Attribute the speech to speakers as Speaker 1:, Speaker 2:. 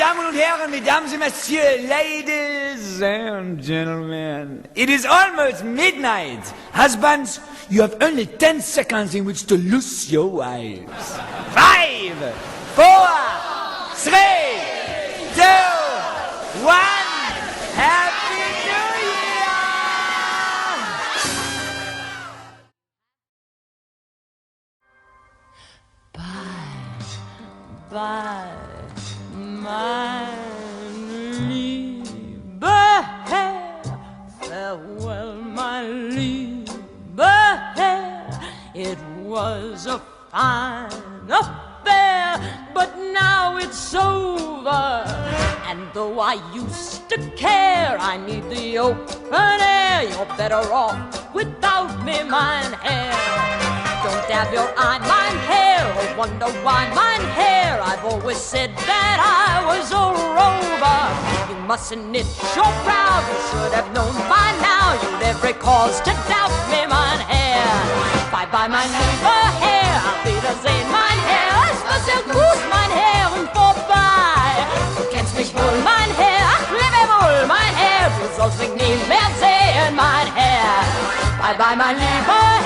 Speaker 1: Damen und Herren, Mesdames et Messieurs, ladies and gentlemen, it is almost midnight. Husbands, you have only 10 seconds in which to lose your wives. 5, 4, 3, 2, 1. Happy New Year!
Speaker 2: Bye, my liebe Herr, farewell, my liebe Herr. It was a fine affair, but now it's over. And though I used to care, I need the open air. You're better off without me, mine hair. Don't dab your eye, mine hair, or wonder why mine hair. I've always said that I was a rover. You mustn't knit your brow, you should have known by now. You'd every cause to doubt me, mine hair. Bye-bye, mein lieber Herr, auf Wiedersehen, mein Herr. Es war sehr gut, mein Herr, und vorbei. Du kennst mich wohl, mein Herr, ach, lebe wohl, mein Herr. Du sollst mich nie mehr sehen, mein Herr. Bye-bye, mein lieber Herr.